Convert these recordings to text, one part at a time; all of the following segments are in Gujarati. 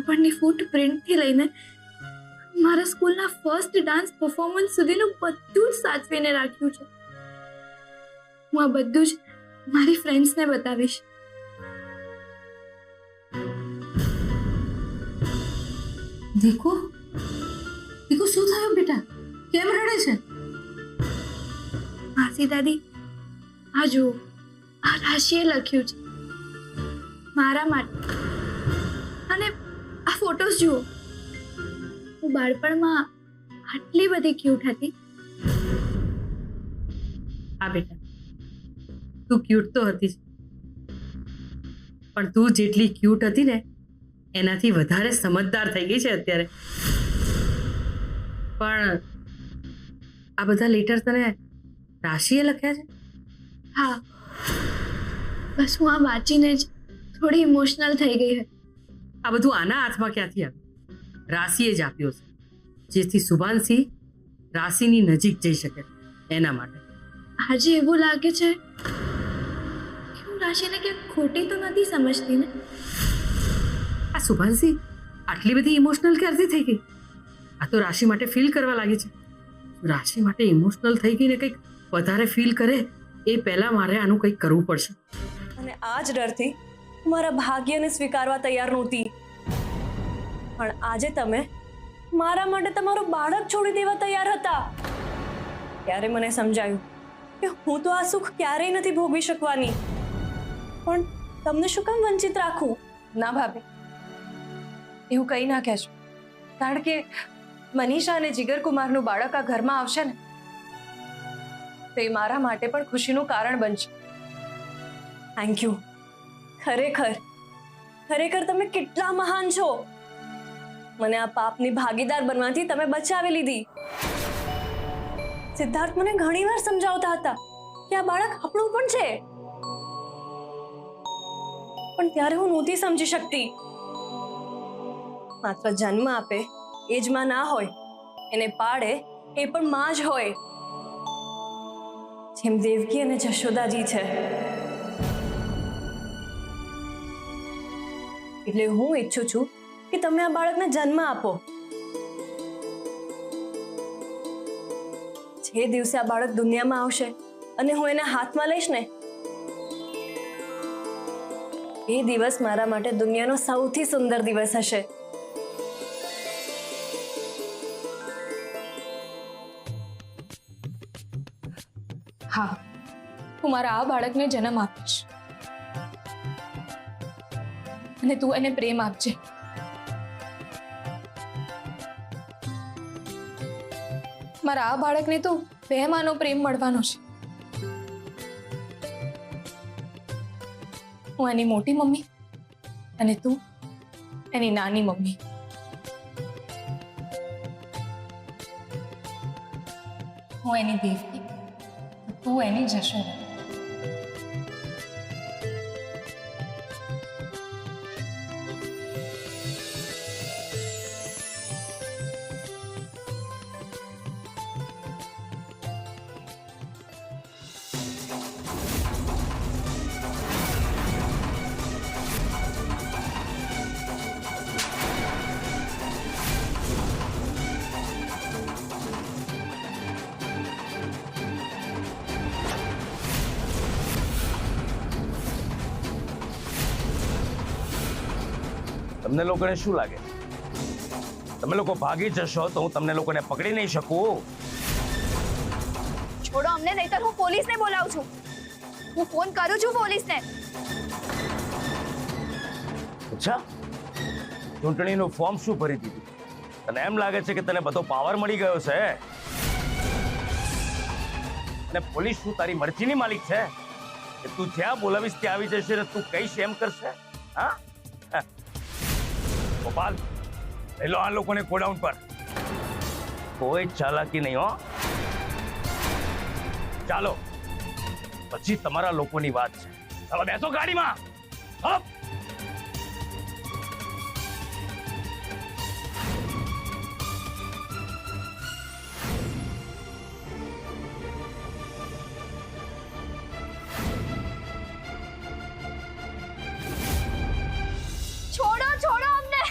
નાનપણની ફૂટપ્રિન્ટથી લઈને મારા સ્કૂલના ફર્સ્ટ ડાન્સ પરફોર્મન્સ સુધીનું બધું જ સાચવીને રાખ્યું છે. હું આ બધું જ મારી ફ્રેન્ડ્સને બતાવીશ. દીકુ દીકુ શું થયું બેટા? કેમ રડે છે? માસી દાદી, આ જુઓ, આ રાશિએ લખ્યું છે મારા માટે. અને આ ફોટોસ જુઓ, હું બાળપણમાં આટલી બધી ક્યુટ હતી. હા બેટા, તું ક્યુટ તો હતી જ, પણ તું જેટલી ક્યુટ હતી ને એનાથી વધારે સમજદાર થઈ ગઈ છે અત્યારે. પણ આ બધા લેટર તને રાશિએ લખ્યા છે? હા, બસ હું આ વાંચીને જ થોડી ઇમોશનલ થઈ ગઈ હતી. આ બધું આના હાથમાં ક્યાંથી આવ્યું? રાશિએ જ આપ્યો છે, જેથી શુભાંશી રાશિની નજીક જઈ શકે એના માટે. આજે એવું લાગે છે કે હું રાશિને ક્યાંક ખોટી તો નથી સમજતી ને. આ શુભાંશી આટલી બધી ઇમોશનલ ક્યારથી થઈ ગઈ? આ તો રાશિ માટે ફીલ કરવા લાગી છે. રાશિ માટે ઇમોશનલ થઈ ગઈને કંઈક વધારે ફીલ કરે એ પહેલાં મારે આનું કંઈક કરવું પડશે. અને આ જ ડરથી મારા ભાગ્યને સ્વીકારવા તૈયાર નહોતી. પણ આજે તમે મારા માટે તમારું બાળક છોડી દેવા તૈયાર હતા. ત્યારે મને સમજાયું કે હું તો આ સુખ ક્યારેય નથી ભોગવી શકવાની. પણ તમને શું કામ વંચિત રાખું? ના ભાભી, એવું કંઈ ના કહેશો, કારણ કે મનીષા અને જીગર કુમારનું બાળક આ ઘરમાં આવશે ને તો એ મારા માટે પણ ખુશીનું કારણ બનશે. Thank you. ખરેખર ખરેખર તમે કેટલા મહાન છો. મને આ પાપની ભાગીદાર બનવાથી તમે બચાવી લીધી. સિદ્ધાર્થ મને ઘણીવાર સમજાવતા હતા કે આ બાળક આપણું પણ છે, પણ ત્યારે હું નહોતી સમજી શકતી. માત્ર જન્મ આપે એ જ માં ના હોય, એને પાડે એ પણ માં જ હોય, જેમ દેવકી અને જશોદાજી છે. એટલે હું ઈચ્છું છું કે તમે આ બાળકને જન્મ આપો. જે દિવસે આ બાળક દુનિયામાં આવશે અને હું એને હાથમાં લઈશ ને, એ દિવસ મારા માટે દુનિયાનો સૌથી સુંદર દિવસ હશે. હા, હું મારા આ બાળકને જન્મ આપીશ અને તું એને પ્રેમ આપજે. મારા આ બાળકને તો વહેમાનો પ્રેમ મળવાનો છે. હું એની મોટી મમ્મી અને તું એની નાની મમ્મી. હું એની દેવકી, તું એની જશોદા. તમને લોકોને શું લાગે તમે લોકો ભાગી જશો તો હું તમને લોકોને પકડી નહીં શકું? છોડો અમને, નહીતર હું પોલીસને બોલાવું છું. હું ફોન કરું છું પોલીસને. અચ્છા, ચૂંટણીનું ફોર્મ શું ભરી દીધું? તને એમ લાગે છે કે તને બધો પાવર મળી ગયો છે? અને પોલીસ શું તારી મરજીની માલિક છે કે તું જ્યાં બોલાવીશ ત્યાં આવી જશે ને તું કઈશ એમ કરશે? હા, ગોપાલ, લઈ લો આ લોકોને ગોડાઉન પર. કોઈ ચાલાકી નહીં હો. ચાલો, પછી તમારા લોકોની વાત છે. ચાલો બેસો ગાડીમાં. હપ. છોડો છોડો અમને.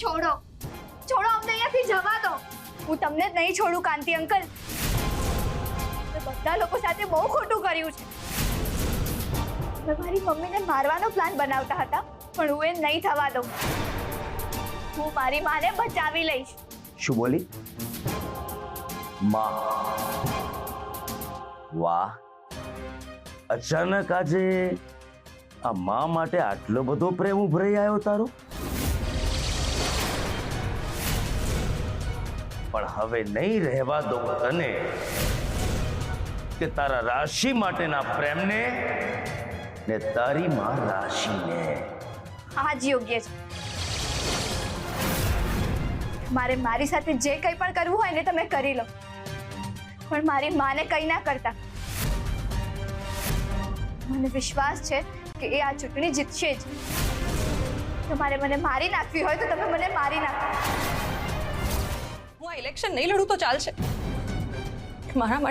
છોડો છોડો, અમને અહીંયાથી જવા દો. હું તમને જ નહીં છોડું કાંતિ અંકલ. તમે બધા લોકો સાથે બહુ ખોટું કર્યું છે. તમે મારી મમ્મીને મારવાનો પ્લાન બનાવતા હતા, પણ હું એ નહીં થવા દઉં. હું મારી માને બચાવી લઈશ. શું બોલી? માં? વાહ, અચાનક આજે આ માં માટે આટલો બધો પ્રેમ ઉભરાઈ આવ્યો તારો. પણ હવે નહીં રહેવા દઉં તને કે તારા રાશિ માટેના પ્રેમને ને તારી માં રાશિને. આ જ યોગ્ય છે. મારે મારી સાથે જે કંઈ પણ કરવું હોય ને તમે કરી લો, પણ મારી માને કંઈ ના કરતા. મને વિશ્વાસ છે કે એ આ ચૂંટણી જીતશે જ. તમારે મને મારી નાખવી હોય તો તમે મને મારી નાખો. હું આ ઇલેક્શન નહીં લડું તો ચાલશે. મારા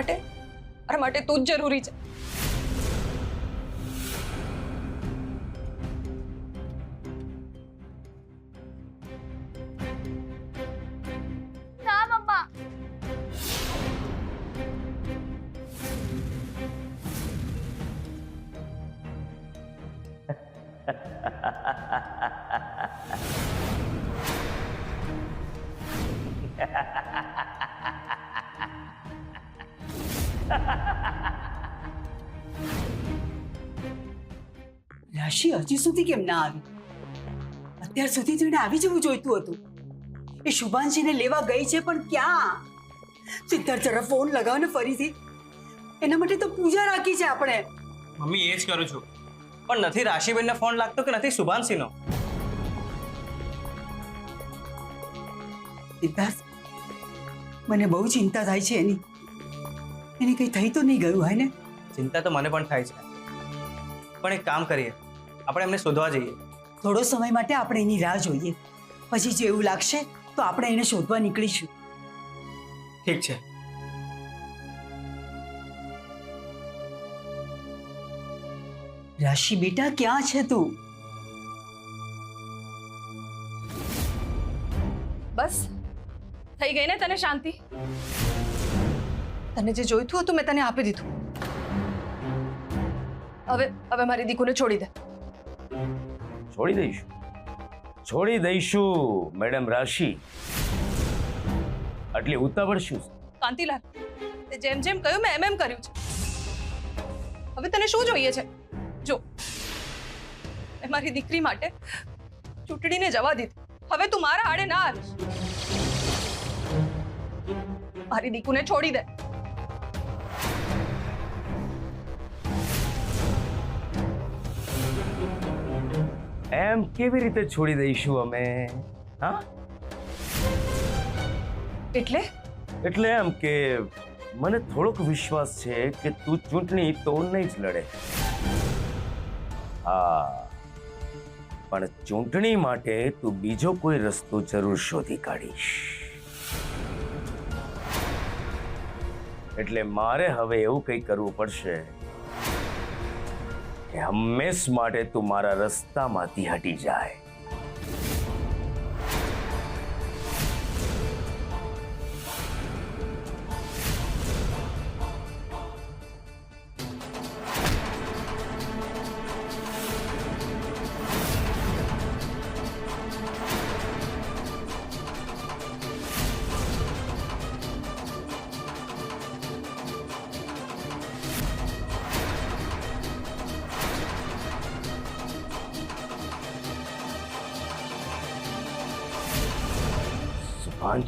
માટે તું જ જરૂરી છે. ના મમ્મા, રાશિ હજી સુધી કેમ ના આવી? અત્યાર સુધી તો એને આવી જવું જોઈતું હતું. એ શુભાંશીને લેવા ગઈ છે, પણ ક્યાં? સિદ્ધાર્થ જરા ફોન લગાવ ને ફરીથી. એના માટે તો પૂજા રાખી છે આપણે. મમ્મી એ જ કરું છું, પણ નથી રાશિબેનને ફોન લાગતો કે નથી શુભાંશીનો. સિદ્ધાર્થ, મને બહુ ચિંતા થાય છે એની. એને કંઈ થઈ તો નહીં ગયું હોય ને? ચિંતા તો મને પણ થાય છે, પણ એક કામ કરીએ, આપણે એમને શોધવા જઈએ. થોડો સમય માટે આપણે એની રાહ જોઈએ. પછી જો એવું લાગશે તો આપણે એને શોધવા નીકળીશું. ઠીક છે. રાશિ બેટા, ક્યાં છે તું? બસ થઈ ગઈ ને તને શાંતિ? તને જે જોઈતું હતું મેં તને આપી દીધું. હવે મારી દીકુને છોડી દે. છોડી દઈશું મેડમ રાશિ. આટલી ઉતાવળ શું? કાંતિલાલ, તે જેમ જેમ કહ્યું મેં એમ કર્યું છે. હવે તને શું જોઈએ છે? જો, મેં મારી દીકરી માટે ચૂંટણીને જવા દીધી. હવે તું મારા આડે ના આવીશ. મારી દીકુને છોડી દે. એમ કેવી રીતે છોડી દઈશું અમે? હા, એટલે એમ કે મને થોડોક વિશ્વાસ છે કે તું ચૂંટણી તો નહીં જ લડે. હા, પણ ચૂંટણી માટે તું બીજો કોઈ રસ્તો જરૂર શોધી કાઢીશ. એટલે મારે હવે એવું કંઈ કરવું પડશે કે હંમેશ માટે તું મારા રસ્તામાંથી હટી જાય.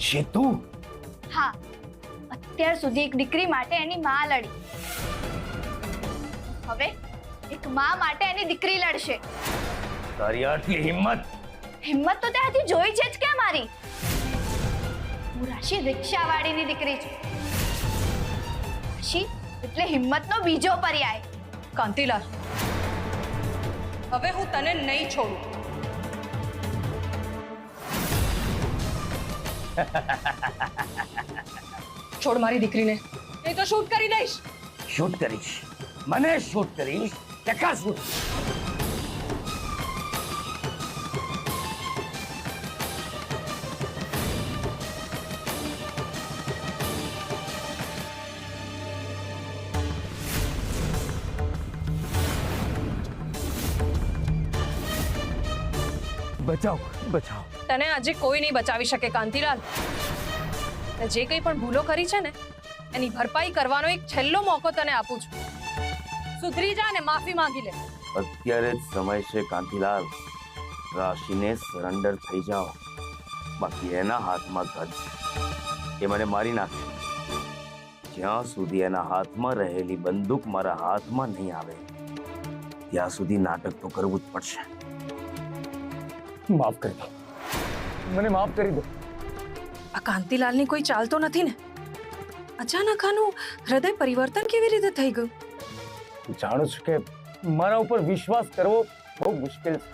છે તું? હા, અત્યાર સુધી એક દીકરી માટે એની માં લડી. હવે એક માં માટે એની દીકરી લડશે. તારી આટલી હિંમત હિંમત તો ત્યાંથી જોઈ છે જ કે મારી. હું રાશિ રિક્ષાવાળીની દીકરી છું. રાશિ એટલે હિંમતનો બીજો પર્યાય. કાંતિલાલ, હવે હું તને નહીં છોડું. છોડ મારી દીકરીને, નહીં તો શૂટ કરી દઈશ. શૂટ કરીશ? મને શૂટ કરીશ કે કા શૂટ? બચાવો બચાવો. તને આજે કોઈ નહીં બચાવી શકે કાંતિલાલ. તે જે કંઈ પણ ભૂલો કરી છે ને એની ભરપાઈ કરવાનો એક છેલ્લો મોકો તને આપું છું. સુધરી જા અને માફી માંગી લે. અત્યારે જ સમય છે કાંતિલાલ. રાશિને સરેન્ડર થઈ જાઓ, બાકી એના હાથમાં ગજ એ મને મારી નાખશે. જ્યાં સુધી એના હાથમાં રહેલી બંદૂક મારા હાથમાં નહીં આવે ત્યાં સુધી નાટક તો કરવું જ પડશે. માફ કરી દો, મને માફ કરી દો. આ કાંતિલાલની કોઈ ચાલ તો નથી ને? અચાનક આનું હૃદય પરિવર્તન કેવી રીતે થઈ ગયું? હું જાણું છું કે મારા ઉપર વિશ્વાસ કરવો બહુ મુશ્કેલ છે,